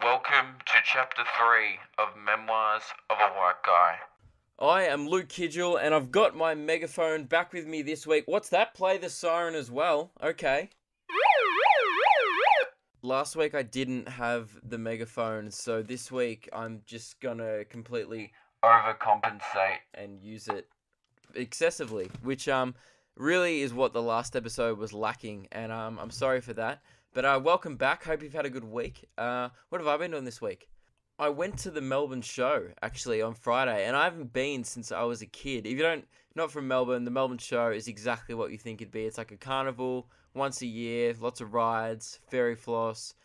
Welcome to Chapter 3 of Memoirs of a White Guy. I am Luke Kidgell, and I've got my megaphone back with me this week. What's that? Play the siren as well. Okay. Last week I didn't have the megaphone, so this week I'm just gonna completely Overcompensate. and use it excessively, which really is what the last episode was lacking, and I'm sorry for that. But welcome back. Hope you've had a good week. What have I been doing this week? I went to the Melbourne show actually on Friday, and I haven't been since I was a kid. If you're not from Melbourne, the Melbourne show is exactly what you think it'd be. It's like a carnival once a year, lots of rides, fairy floss,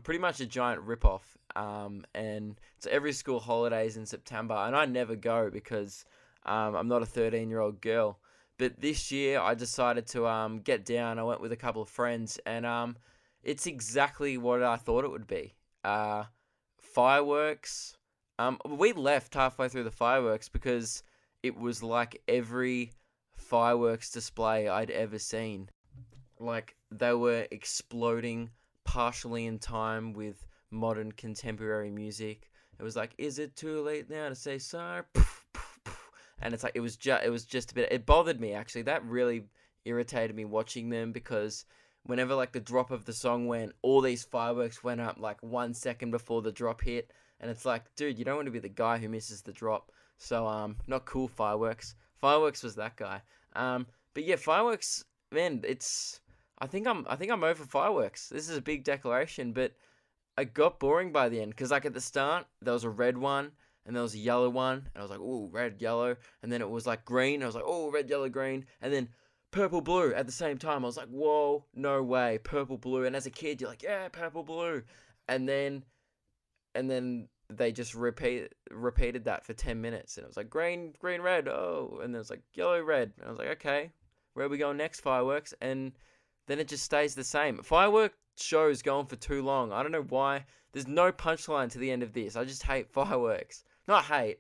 pretty much a giant rip-off. And it's every school holidays in September, and I never go because I'm not a 13-year-old girl. But this year I decided to get down. I went with a couple of friends, and it's exactly what I thought it would be. Fireworks. We left halfway through the fireworks because it was like every fireworks display I'd ever seen. Like, they were exploding partially in time with modern contemporary music. It was like, is it too late now to say sorry? And it's like, it was just a bit, it bothered me actually. That really irritated me watching them, because whenever like the drop of the song went, all these fireworks went up like 1 second before the drop hit. And it's like, dude, you don't want to be the guy who misses the drop. So, not cool, Fireworks. Fireworks was that guy. But yeah, fireworks, man, I think I'm over fireworks. This is a big declaration, but it got boring by the end, because like at the start there was a red one and there was a yellow one, and I was like, ooh, red, yellow, and then it was like green, and I was like, oh, red, yellow, green, and then purple, blue at the same time. I was like, whoa, no way, purple, blue. And as a kid, you're like, yeah, purple, blue, and then they just repeated that for 10 minutes, and it was like green, green, red, oh, and then it was like yellow, red, and I was like, okay, where are we going next, fireworks? And then it just stays the same. Firework shows go on for too long. I don't know why. There's no punchline to the end of this. I just hate fireworks. Not hate.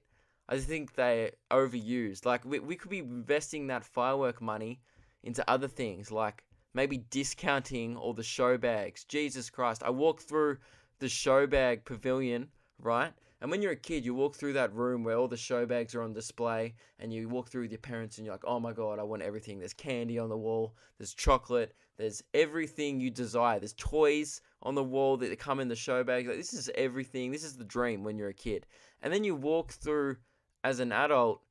I just think they're overused. Like, we could be investing that firework money into other things, like maybe discounting all the show bags. Jesus Christ. I walked through the show bag pavilion, right? And when you're a kid, you walk through that room where all the show bags are on display, and you walk through with your parents and you're like, oh my God, I want everything. There's candy on the wall, there's chocolate, there's everything you desire. There's toys on the wall that come in the show bags. Like, this is everything. This is the dream when you're a kid. And then you walk through as an adult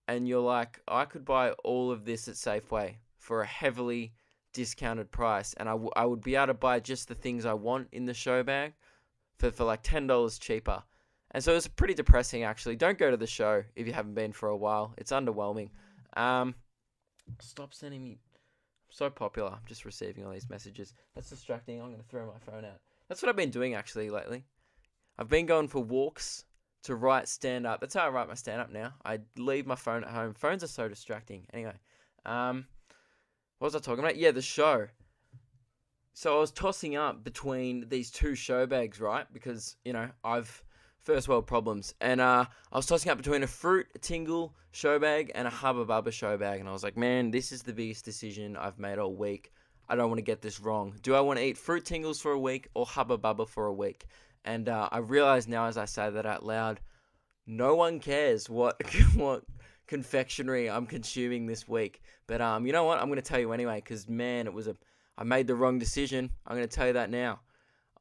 and you're like, I could buy all of this at Safeway for a heavily discounted price, and I would be able to buy just the things I want in the show bag for like $10 cheaper. And so it's pretty depressing, actually. Don't go to the show if you haven't been for a while. It's underwhelming. Stop sending me. I'm so popular. I'm just receiving all these messages. That's distracting. I'm going to throw my phone out. That's what I've been doing, actually, lately. I've been going for walks to write stand-up. That's how I write my stand-up now. I leave my phone at home. Phones are so distracting. Anyway, what was I talking about? Yeah, the show. So I was tossing up between these two show bags, right? Because, I've first world problems. And I was tossing up between a Fruit Tingle show bag and a Hubba Bubba show bag. And I was like, man, this is the biggest decision I've made all week. I don't want to get this wrong. Do I want to eat Fruit Tingles for a week or Hubba Bubba for a week? And I realize now, as I say that out loud, no one cares what confectionery I'm consuming this week. But you know what? I'm going to tell you anyway, because, man, I made the wrong decision. I'm going to tell you that now.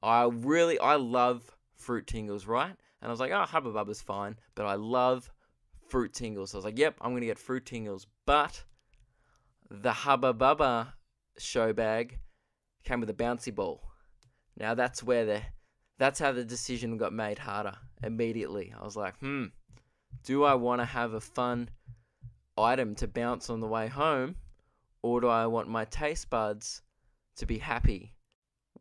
I love Fruit Tingles, right? And I was like, oh, Hubba Bubba's fine, but I love Fruit Tingles. So I was like, yep, I'm going to get Fruit Tingles. But the Hubba Bubba show bag came with a bouncy ball. Now that's how the decision got made harder immediately. I was like, do I want to have a fun item to bounce on the way home, or do I want my taste buds to be happy?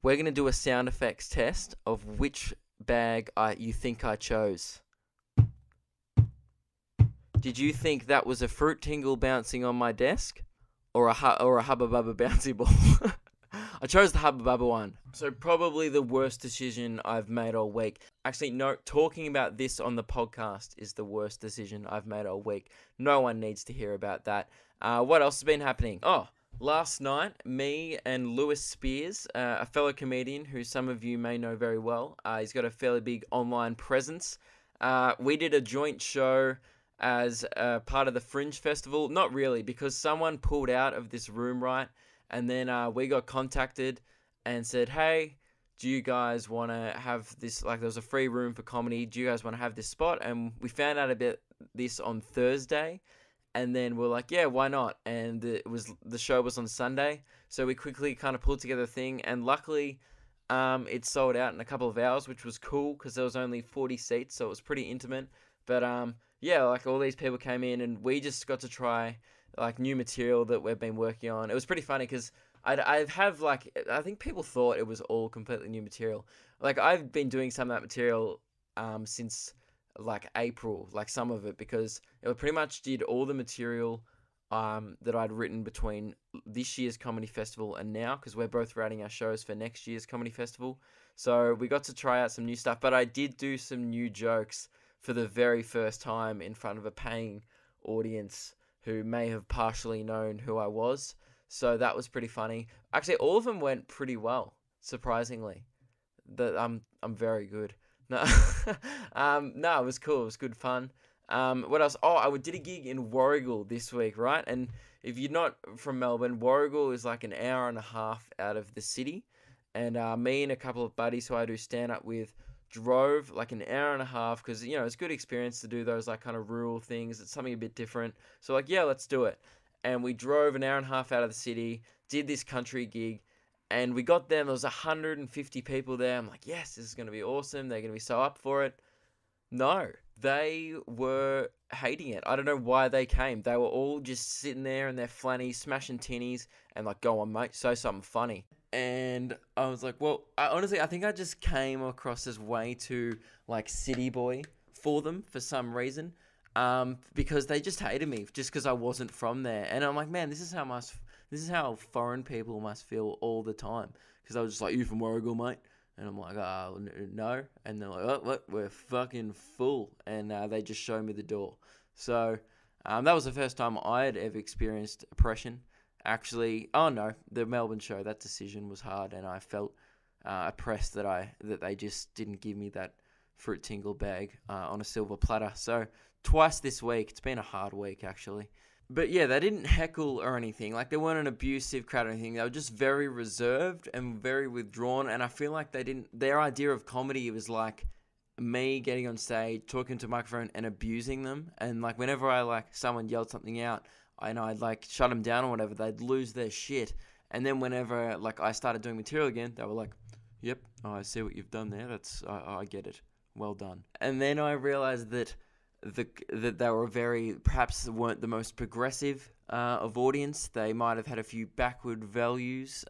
We're going to do a sound effects test of which bag you think I chose. Did you think that was a Fruit Tingle bouncing on my desk, or a Hubba Bubba bouncy ball? I chose the Hubba Bubba one. So probably the worst decision I've made all week. Actually, no, talking about this on the podcast is the worst decision I've made all week. No one needs to hear about that. What else has been happening? Oh, Last night, me and Lewis Spears, a fellow comedian who some of you may know very well, he's got a fairly big online presence. We did a joint show as part of the Fringe Festival. Not really, because someone pulled out of this room, right? And then we got contacted and said, hey, do you guys want to have this, like there was a free room for comedy, do you guys want to have this spot? And we found out about this on Thursday, and then we're like, yeah, why not? And the show was on Sunday, so we quickly kind of pulled together a thing, and luckily it sold out in a couple of hours, which was cool because there was only 40 seats, so it was pretty intimate. But yeah, like all these people came in, and we just got to try like new material that we've been working on. It was pretty funny because I think people thought it was all completely new material. Like I've been doing some of that material since like April, like some of it, because it pretty much did all the material that I'd written between this year's comedy festival and now, because we're both writing our shows for next year's comedy festival. So we got to try out some new stuff, but I did do some new jokes for the very first time in front of a paying audience who may have partially known who I was. So that was pretty funny. Actually, all of them went pretty well, surprisingly. I'm very good. No, no, it was cool. It was good fun. What else? Oh, I did a gig in Warragul this week, right? And if you're not from Melbourne, Warragul is like an hour and a half out of the city. And me and a couple of buddies who I do stand up with drove like an hour and a half because, you know, it's a good experience to do those like kind of rural things. It's something a bit different. So like, yeah, let's do it. And we drove an hour and a half out of the city, did this country gig, and we got there, and there was 150 people there. I'm like, yes, this is going to be awesome. They're going to be so up for it. No, they were hating it. I don't know why they came. They were all just sitting there in their flannies, smashing tinnies, and like, go on, mate, say something funny. And I was like, well, honestly, I think I just came across as way too, like, city boy for them for some reason. Because they just hated me just because I wasn't from there. And I'm like, man, this is how foreign people must feel all the time. Because I was just like, you from Warragul, mate? And I'm like, no. And they're like, oh, look, we're fucking full. And they just showed me the door. So that was the first time I had ever experienced oppression. Actually, oh no, the Melbourne show, that decision was hard, and I felt oppressed that they just didn't give me that fruit tingle bag on a silver platter. So twice this week. It's been a hard week, actually. But yeah, they didn't heckle or anything. Like, they weren't an abusive crowd or anything. They were just very reserved and very withdrawn. And I feel like their idea of comedy was like me getting on stage, talking to a microphone and abusing them. And like, whenever someone yelled something out, I'd like shut them down or whatever, they'd lose their shit. And then whenever like I started doing material again, they were like, yep, I see what you've done there. I get it. Well done. And then I realized that they were perhaps weren't the most progressive of audience. They might have had a few backward values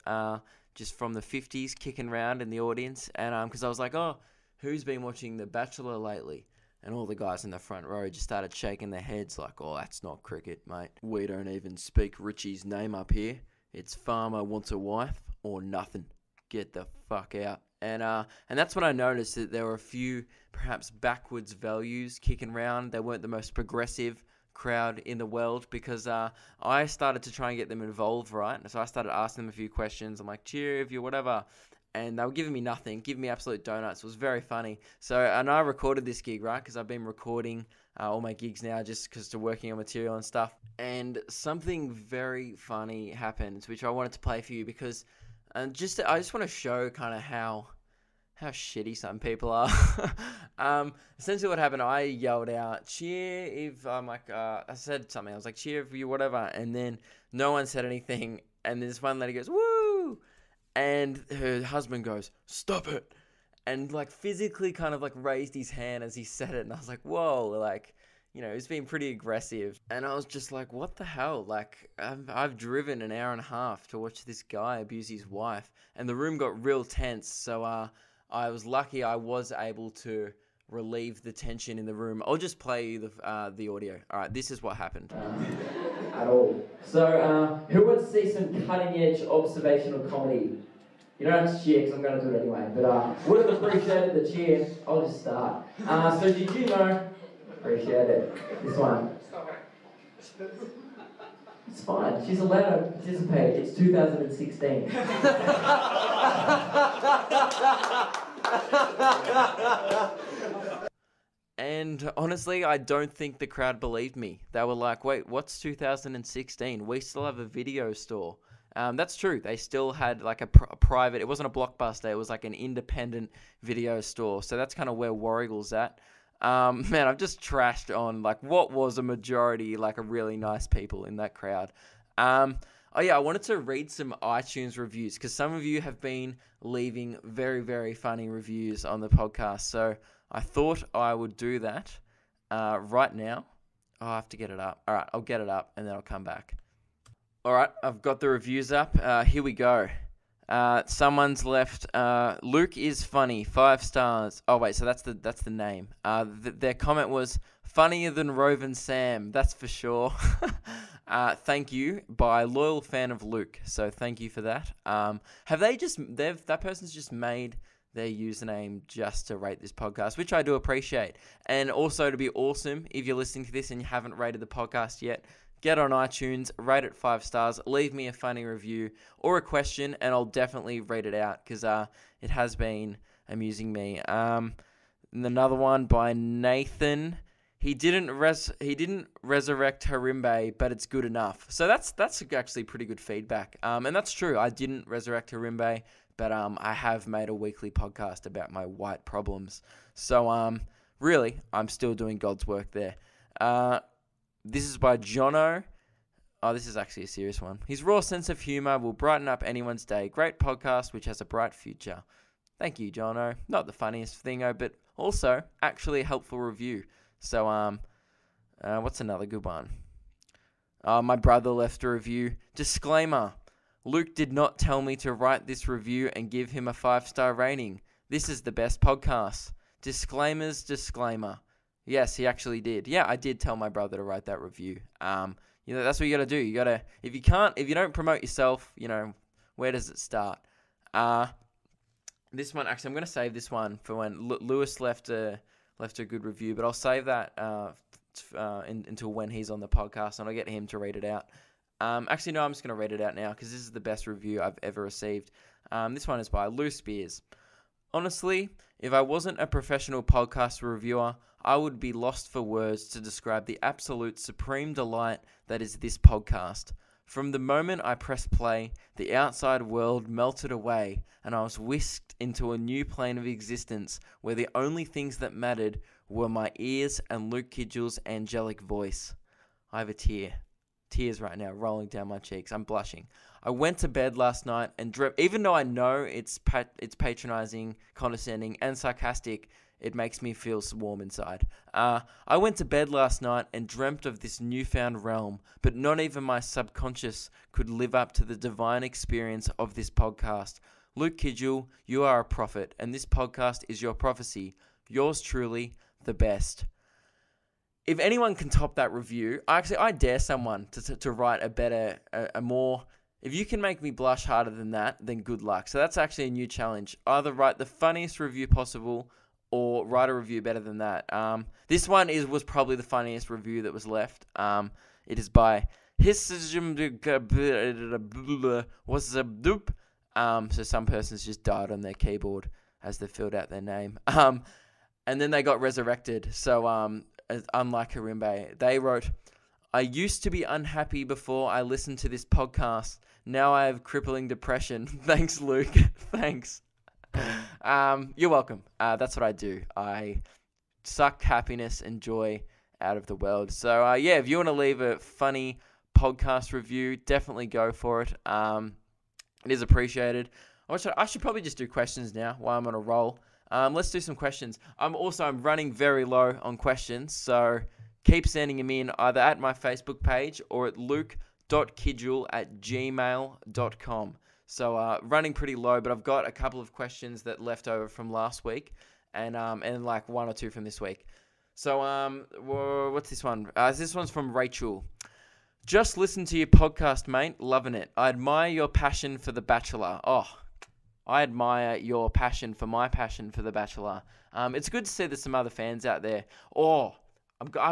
just from the 50s kicking around in the audience. And because I was like, oh, who's been watching The Bachelor lately? And all the guys in the front row just started shaking their heads like, oh, that's not cricket, mate. We don't even speak Richie's name up here. It's farmer wants a wife or nothing. Get the fuck out. And that's when I noticed that there were a few perhaps backwards values kicking around. They weren't the most progressive crowd in the world because I started to try and get them involved, right? So I started asking them a few questions. I'm like, cheer if you whatever. And they were giving me nothing, giving me absolute donuts. It was very funny. So, and I recorded this gig, right? Because I've been recording all my gigs now just because they're working on material and stuff. And something very funny happened, which I wanted to play for you because I just want to show kind of how shitty some people are. Essentially what happened, I yelled out, cheer if, I said something. I was like, cheer if you whatever. And then no one said anything. And this one lady goes, woo! And her husband goes, stop it. And like physically kind of like raised his hand as he said it. And I was like, whoa, like, you know, he's being pretty aggressive. And I was just like, what the hell? Like, I've driven an hour and a half to watch this guy abuse his wife. And the room got real tense. So I was lucky I was able to relieve the tension in the room. I'll just play the audio. All right, this is what happened. At all. So, who wants to see some cutting-edge observational comedy? You don't have to cheer because I'm going to do it anyway, but would have appreciated the cheer. I'll just start. So did you know... Appreciate it. This one. It's fine. She's allowed to participate. It's 2016. And honestly, I don't think the crowd believed me. They were like, wait, what's 2016? We still have a video store. That's true. They still had like a private, it wasn't a Blockbuster, it was like an independent video store. So that's kind of where Warrigal's at. Man, I've just trashed on like what was a majority, like a really nice people in that crowd. Oh yeah, I wanted to read some iTunes reviews because some of you have been leaving very, very funny reviews on the podcast. So I thought I would do that right now. Oh, I have to get it up. All right, I'll get it up and then I'll come back. All right, I've got the reviews up. Here we go. Someone's left. Luke is funny. 5 stars. Oh wait, so that's the name. Their comment was funnier than Roven Sam. That's for sure. Thank you, by loyal fan of Luke. So thank you for that. That person's just made their username just to rate this podcast, which I do appreciate. And also to be awesome, if you're listening to this and you haven't rated the podcast yet, get on iTunes, rate it 5 stars, leave me a funny review or a question, and I'll definitely read it out because it has been amusing me. And another one by Nathan. He didn't resurrect Harimbe, but it's good enough. So that's actually pretty good feedback. And that's true. I didn't resurrect Harimbe, but I have made a weekly podcast about my white problems. So really, I'm still doing God's work there. This is by Jono. Oh, this is actually a serious one. His raw sense of humor will brighten up anyone's day. Great podcast, which has a bright future. Thank you, Jono. Not the funniest thingo, but also actually a helpful review. So, what's another good one? My brother left a review. Disclaimer. Luke did not tell me to write this review and give him a 5-star rating. This is the best podcast. Disclaimer. Yes, he actually did. Yeah, I did tell my brother to write that review. That's what you gotta do. You gotta, if you don't promote yourself, where does it start? This one, actually, I'm gonna save this one for when Lewis left a good review, but I'll save that until when he's on the podcast, and I'll get him to read it out. Actually, no, I'm just gonna read it out now because this is the best review I've ever received. This one is by Lou Spears. Honestly, if I wasn't a professional podcast reviewer, I would be lost for words to describe the absolute supreme delight that is this podcast. From the moment I pressed play, the outside world melted away, and I was whisked into a new plane of existence where the only things that mattered were my ears and Luke Kidgell's angelic voice. I have a tears right now rolling down my cheeks. I'm blushing. I went to bed last night and dreamt, even though I know it's patronizing, condescending, and sarcastic, it makes me feel warm inside. I went to bed last night and dreamt of this newfound realm, but not even my subconscious could live up to the divine experience of this podcast. Luke Kidgell, you are a prophet, and this podcast is your prophecy. Yours truly, the best. If anyone can top that review, I dare someone to write a more... If you can make me blush harder than that, then good luck. So that's actually a new challenge. Either write the funniest review possible or write a review better than that. This one was probably the funniest review that was left. It is by so some person's just died on their keyboard as they filled out their name. And then they got resurrected. So unlike Harimbe, they wrote, I used to be unhappy before I listened to this podcast. Now I have crippling depression. Thanks, Luke. Thanks. You're welcome. That's what I do. I suck happiness and joy out of the world. So, if you want to leave a funny podcast review, definitely go for it. It is appreciated. I should probably just do questions now while I'm on a roll. Let's do some questions. I'm running very low on questions, so keep sending them in either at my Facebook page or at luke.kidgell@gmail.com. So running pretty low, but I've got a couple of questions that left over from last week and like 1 or 2 from this week. So what's this one? This one's from Rachel. Just listen to your podcast, mate. Loving it. I admire your passion for The Bachelor. Oh, I admire your passion for my passion for The Bachelor. It's good to see there's some other fans out there. I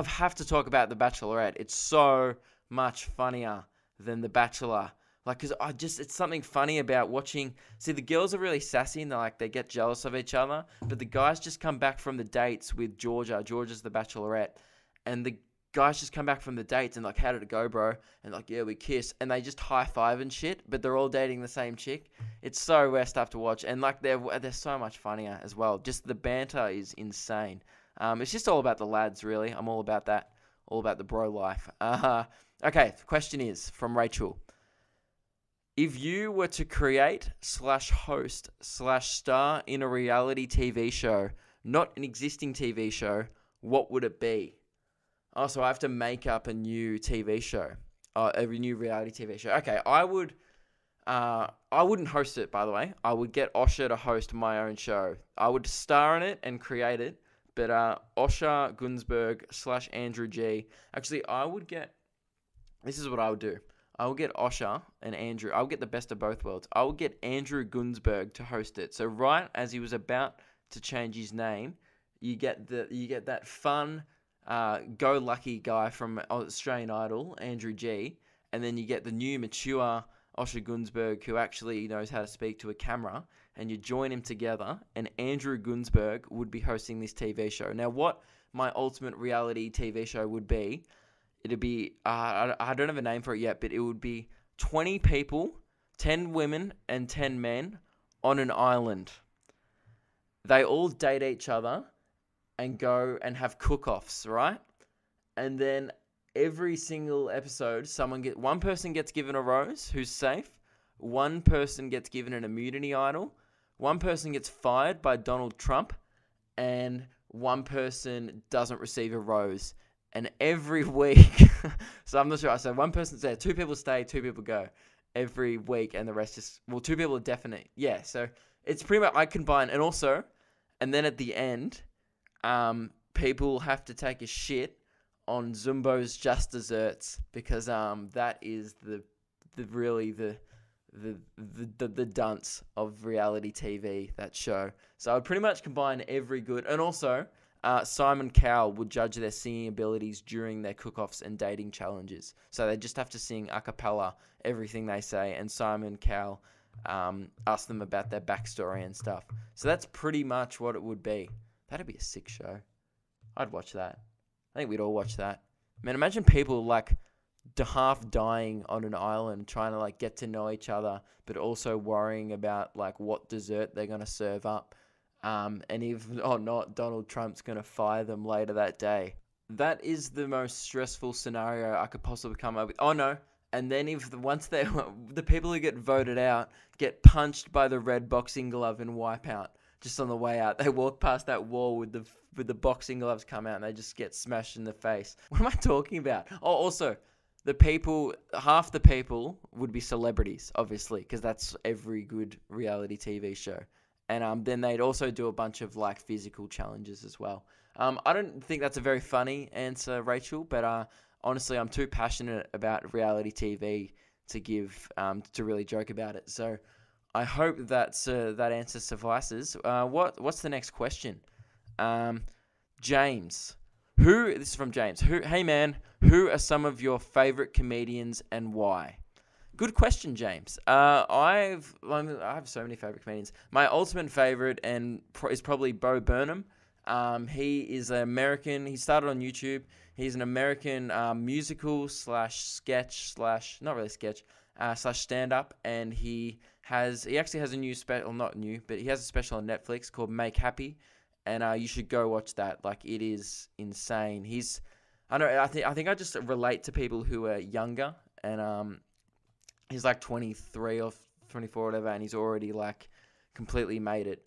have to talk about The Bachelorette. It's so much funnier than The Bachelor. Like, cause it's something funny about watching. See, the girls are really sassy and they get jealous of each other. But the guys just come back from the dates with Georgia. Georgia's the Bachelorette, and the guys just come back from the dates and like, how did it go, bro? And like, yeah, we kiss, and they just high five and shit. But they're all dating the same chick. It's so messed up to watch, and like they're so much funnier as well. Just the banter is insane. It's just all about the lads, really. I'm all about that. All about the bro life. Okay, the question is from Rachel. If you were to create /host/star in a reality TV show, not an existing TV show, what would it be? Oh, so I have to make up a new TV show, a new reality TV show. Okay, I wouldn't host it, by the way. I would get Osher to host my own show. I would star in it and create it, but Osher Gunsberg /Andrew G. Actually, this is what I would do. I will get Osher and Andrew. I'll get the best of both worlds. I will get Andrew Gunsberg to host it. So right as he was about to change his name, you get that fun, go lucky guy from Australian Idol, Andrew G, and then you get the new mature Osher Gunsberg who actually knows how to speak to a camera, and you join him together, and Andrew Gunsberg would be hosting this TV show. Now, what my ultimate reality TV show would be, it'd be, I don't have a name for it yet, but it would be 20 people, 10 women and 10 men on an island. They all date each other and go and have cook-offs, right? And then every single episode, one person gets given a rose who's safe, one person gets given an immunity idol, one person gets fired by Donald Trump, and one person doesn't receive a rose. And every week, so I'm not sure. So one person's there, 2 people stay, 2 people go every week, and the rest just, 2 people are definite. Yeah, so it's pretty much, I combine, and then at the end, people have to take a shit on Zumbo's Just Desserts, because that is the dunce of reality TV, that show. So I'd pretty much combine every good, and also Simon Cowell would judge their singing abilities during their cook-offs and dating challenges. So they just have to sing a cappella everything they say, and Simon Cowell ask them about their backstory and stuff. So that's pretty much what it would be. That'd be a sick show. I'd watch that. I think we'd all watch that. Man, imagine people like half dying on an island trying to like get to know each other, but also worrying about like what dessert they're going to serve up. And if or not, Donald Trump's going to fire them later that day. That is the most stressful scenario I could possibly come up with. Oh no. And then once the people who get voted out get punched by the red boxing glove in Wipeout just on the way out. They walk past that wall with the boxing gloves come out and they just get smashed in the face. What am I talking about? Oh, also, half the people would be celebrities, obviously, because that's every good reality TV show. And then they'd also do a bunch of like physical challenges as well. I don't think that's a very funny answer, Rachel, but honestly, I'm too passionate about reality TV to really joke about it. So I hope that answer suffices. What's the next question? James. This is from James. Hey man, who are some of your favorite comedians and why? Good question, James. I have so many favorite comedians. My ultimate favorite is probably Bo Burnham. He is an American. He started on YouTube. He's an American musical sketch not really sketch stand up, and he actually has a new special, not new, but he has a special on Netflix called Make Happy, and you should go watch that. Like, it is insane. I think I just relate to people who are younger, and he's like 23 or 24 or whatever, and he's already like completely made it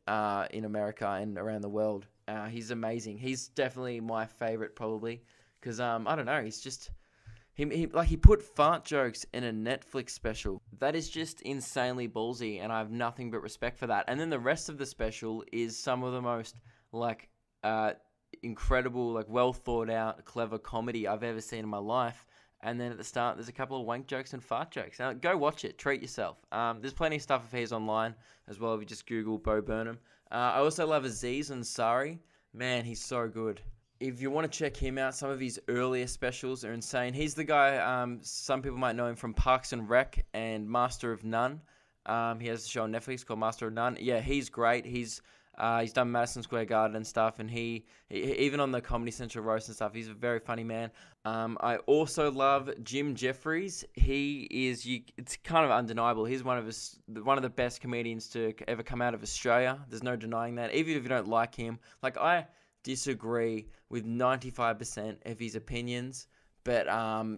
in America and around the world. He's amazing. He's definitely my favorite, probably, because I don't know. He's just he put fart jokes in a Netflix special. That is just insanely ballsy, and I have nothing but respect for that. And then the rest of the special is some of the most like incredible, like well thought out, clever comedy I've ever seen in my life. And then at the start, there's a couple of wank jokes and fart jokes. Now, go watch it. Treat yourself. There's plenty of stuff of his online as well if you just Google Bo Burnham. I also love Aziz Ansari. Man, he's so good. if you want to check him out, some of his earlier specials are insane. He's the guy, some people might know him from Parks and Rec and Master of None. He has a show on Netflix called Master of None. Yeah, he's great. He's done Madison Square Garden and stuff, and he even on the Comedy Central roast and stuff, he's a very funny man. I also love Jim Jeffries. It's kind of undeniable. He's one of the best comedians to ever come out of Australia. There's no denying that. Even if you don't like him, like I disagree with 95% of his opinions, but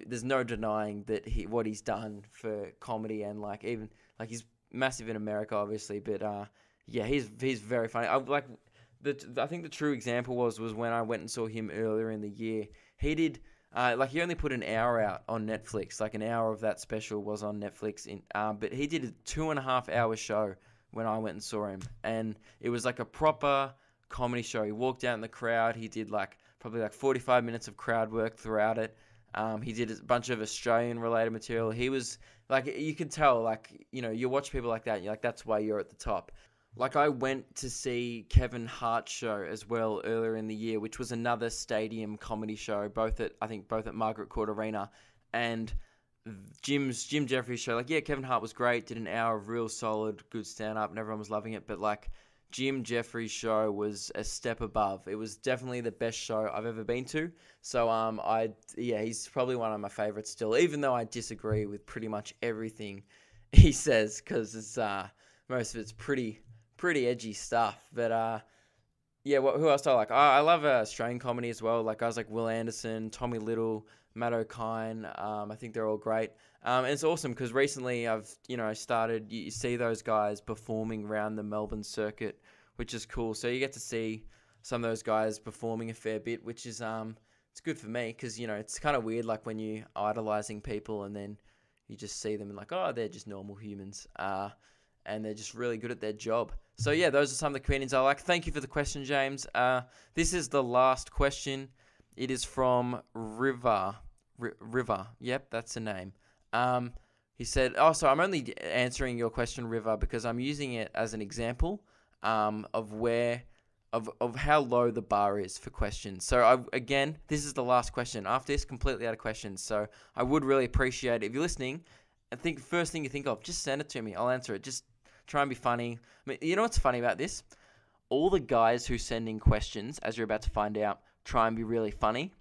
there's no denying that what he's done for comedy, and like even like he's massive in America, obviously, but yeah, he's very funny. I think the true example was when I went and saw him earlier in the year. He did he only put an hour out on Netflix, like an hour of that special was on Netflix, but he did a 2.5 hour show when I went and saw him, and it was like a proper comedy show. He walked out in the crowd. He did probably 45 minutes of crowd work throughout it. He did a bunch of Australian related material. He was you could tell, you watch people like that, you're like, that's why you're at the top. I went to see Kevin Hart's show as well earlier in the year, which was another stadium comedy show, both at Margaret Court Arena, and Jim Jeffries' show. Kevin Hart was great, did an hour of real solid, good stand-up, and everyone was loving it, but Jim Jeffries' show was a step above. It was definitely the best show I've ever been to. So he's probably one of my favorites still, even though I disagree with pretty much everything he says, because it's most of it's pretty edgy stuff. But who else do I like? I love Australian comedy as well. Guys like Will Anderson, Tommy Little, Matt O'Kine. I think they're all great. And it's awesome because recently I've started. You see those guys performing around the Melbourne circuit, which is cool. So you get to see some of those guys performing a fair bit, which is it's good for me because it's kind of weird when you idolizing people and then you just see them and they're just normal humans, and they're just really good at their job. So yeah, those are some of the comedians I like. Thank you for the question, James. This is the last question. It is from River. River. Yep, that's the name. He said, so I'm only answering your question, River, because I'm using it as an example of how low the bar is for questions. So again, this is the last question. After this, completely out of questions. So I would really appreciate it if you're listening. I think first thing you think of, just send it to me. I'll answer it. Just try and be funny. I mean, you know what's funny about this? All the guys who send in questions, as you're about to find out, try and be really funny.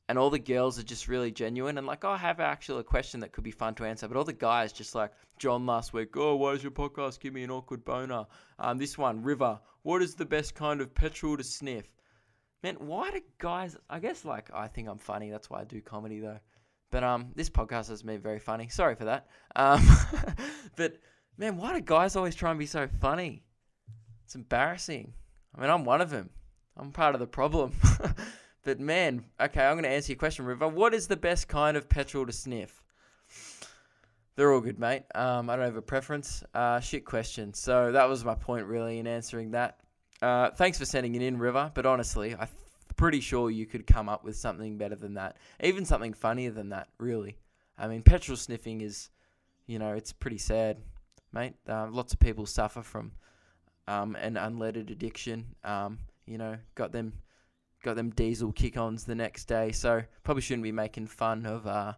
And all the girls are just really genuine and I have actually a question that could be fun to answer. But all the guys just John last week, why is your podcast give me an awkward boner? This one, River, what is the best kind of petrol to sniff? Man, why do guys, I guess I think I'm funny. That's why I do comedy though. But this podcast has been very funny. Sorry for that. But man, why do guys always try and be so funny? It's embarrassing. I mean, I'm one of them. I'm part of the problem. But man, okay, I'm going to answer your question, River. What is the best kind of petrol to sniff? They're all good, mate. I don't have a preference. Shit question. So that was my point, really, in answering that. Thanks for sending it in, River. But honestly, I'm pretty sure you could come up with something better than that. Even something funnier than that, really. I mean, petrol sniffing is, it's pretty sad, mate. Lots of people suffer from an unleaded addiction. Got them diesel kick-ons the next day, so probably shouldn't be making fun of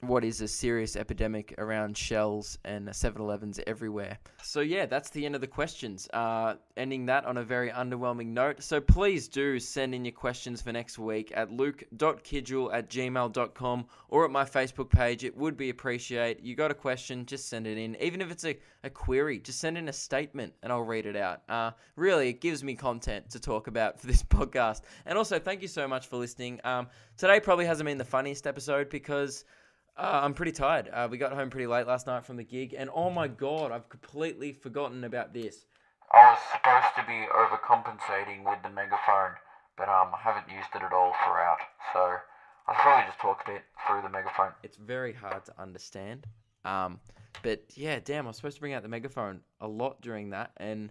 what is a serious epidemic around Shells and 7-Elevens everywhere. So yeah, that's the end of the questions. Ending that on a very underwhelming note. So please do send in your questions for next week at luke.kidgell@gmail.com or at my Facebook page. It would be appreciated. You got a question, just send it in. Even if it's a query, just send in a statement and I'll read it out. Really, it gives me content to talk about for this podcast. And also, thank you so much for listening. Today probably hasn't been the funniest episode because I'm pretty tired. We got home pretty late last night from the gig, and oh my god, I've completely forgotten about this. I was supposed to be overcompensating with the megaphone, but I haven't used it at all throughout, so I'll probably just talk a bit through the megaphone. It's very hard to understand. But yeah, damn, I was supposed to bring out the megaphone a lot during that, and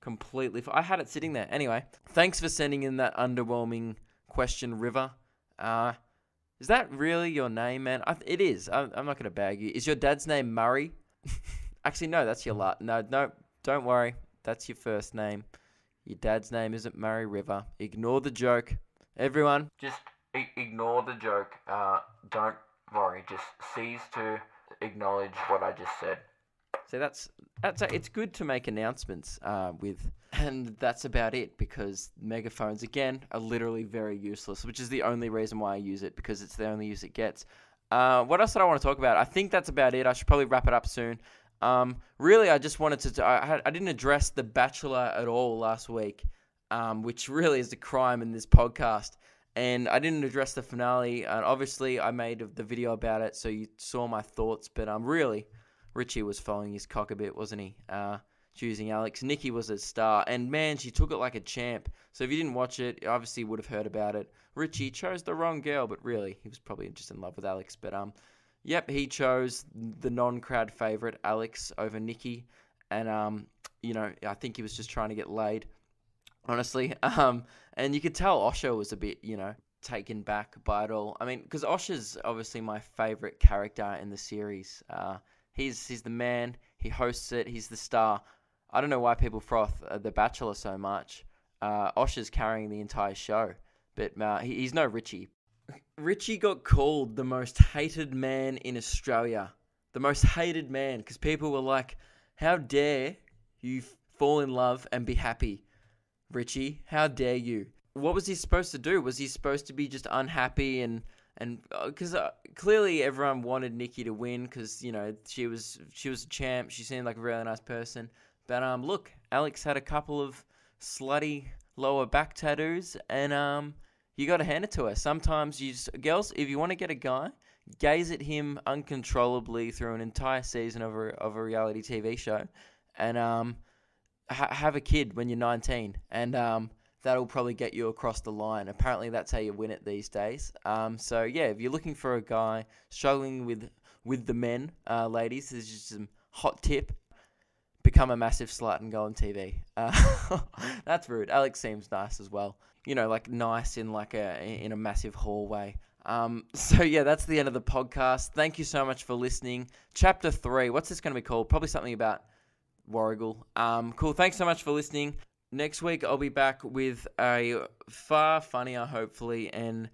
completely... I had it sitting there. Anyway, thanks for sending in that underwhelming question, River. Is that really your name, man? It is. I'm not going to bag you. Is your dad's name Murray? Actually, no, that's your last... No, don't worry. That's your first name. Your dad's name isn't Murray River. Ignore the joke. Everyone, Just ignore the joke. Don't worry. Just cease to acknowledge what I just said. so it's good to make announcements with, and that's about it because megaphones again are literally very useless, which is the only reason why I use it because it's the only use it gets. What else did I want to talk about? I think that's about it. I should probably wrap it up soon. Really, I just wanted to. I didn't address The Bachelor at all last week, which really is a crime in this podcast. And I didn't address the finale. And obviously, I made the video about it, so you saw my thoughts. But really, Richie was following his cock a bit, wasn't he? Choosing Alex. Nikki was a star, and man, she took it like a champ. So if you didn't watch it, you obviously would have heard about it. Richie chose the wrong girl, but really, he was probably just in love with Alex. But yep, he chose the non-crowd favorite, Alex, over Nikki. And, I think he was just trying to get laid, honestly. And you could tell Osher was a bit, taken back by it all. I mean, because Osher's obviously my favorite character in the series. He's the man. He hosts it. He's the star. I don't know why people froth The Bachelor so much. Osher's carrying the entire show. But he's no Richie. Richie got called the most hated man in Australia. The most hated man. Because people were like, how dare you fall in love and be happy? Richie, how dare you? What was he supposed to do? Was he supposed to be just unhappy and because clearly everyone wanted Nikki to win because she was a champ. She seemed like a really nice person. But look, Alex had a couple of slutty lower back tattoos, and you got to hand it to her. Sometimes girls, if you want to get a guy, gaze at him uncontrollably through an entire season of a reality TV show, and have a kid when you're 19, and that'll probably get you across the line. Apparently, that's how you win it these days. So yeah, if you're looking for a guy struggling with the men, ladies, this is just some hot tip. Become a massive slut and go on TV. That's rude. Alex seems nice as well. Like nice in in a massive hallway. So yeah, that's the end of the podcast. Thank you so much for listening. Chapter 3. What's this going to be called? Probably something about Warrigal. Cool. Thanks so much for listening. Next week, I'll be back with a far funnier, hopefully, and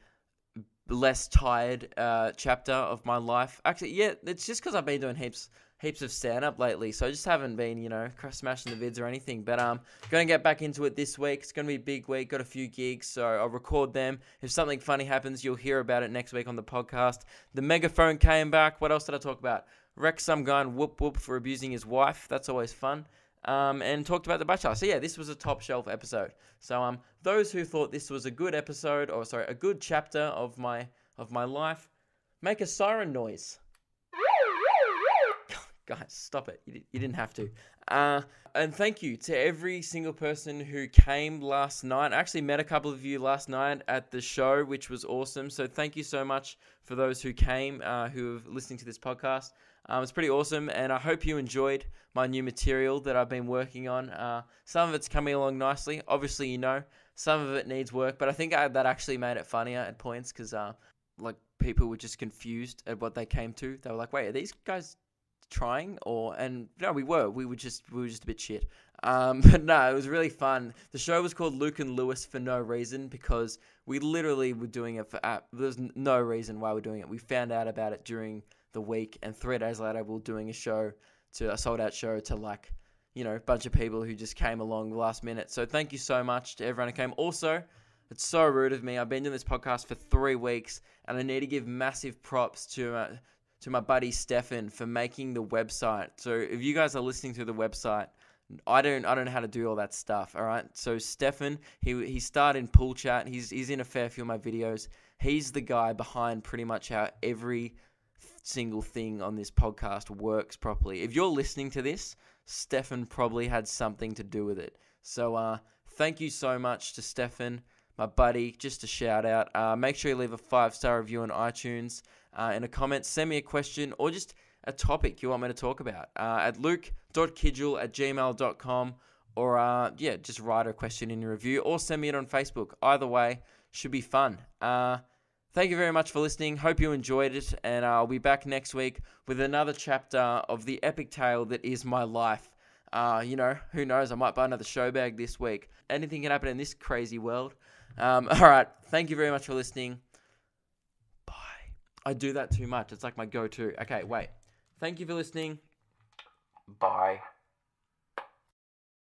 less tired chapter of my life. Actually, yeah, it's just because I've been doing heaps of stand-up lately, so I just haven't been, smashing the vids or anything. But going to get back into it this week. It's going to be a big week. Got a few gigs, so I'll record them. If something funny happens, you'll hear about it next week on the podcast. The megaphone came back. What else did I talk about? Wrecked some guy and whoop for abusing his wife. That's always fun. And talked about The Bachelor. So yeah, this was a top shelf episode. So those who thought this was a good episode, a good chapter of my life, make a siren noise. Guys, stop it. You didn't have to. And thank you to every single person who came last night. I actually met a couple of you last night at the show, which was awesome. So thank you so much for those who came, who are listening to this podcast. It's pretty awesome, and I hope you enjoyed my new material that I've been working on. Some of it's coming along nicely. Obviously, some of it needs work, but I think that actually made it funnier at points because people were just confused at what they came to. They were like, wait, are these guys trying? And no, we were just a bit shit. But no, it was really fun. The show was called Luke and Lewis for no reason because we literally were doing it for there's no reason why we're doing it. We found out about it during the week, and 3 days later we were doing a sold out show to a bunch of people who just came along last minute. So thank you so much to everyone who came. Also, it's so rude of me. I've been doing this podcast for 3 weeks, and I need to give massive props to my buddy Stefan for making the website. So if you guys are listening to the website, I don't know how to do all that stuff. All right. So Stefan, he started in Pool Chat. He's in a fair few of my videos. He's the guy behind pretty much how every single thing on this podcast works properly. If you're listening to this, Stefan probably had something to do with it. So thank you so much to Stefan, my buddy. Just a shout out. Make sure you leave a 5-star review on iTunes. In a comment, send me a question or just a topic you want me to talk about at luke.kidgell@gmail.com, or just write a question in your review or send me it on Facebook. Either way, should be fun. Thank you very much for listening. Hope you enjoyed it, and I'll be back next week with another chapter of the epic tale that is my life. You know, who knows? I might buy another show bag this week. Anything can happen in this crazy world. All right. Thank you very much for listening. Bye. I do that too much. It's like my go-to. Okay, wait. Thank you for listening. Bye.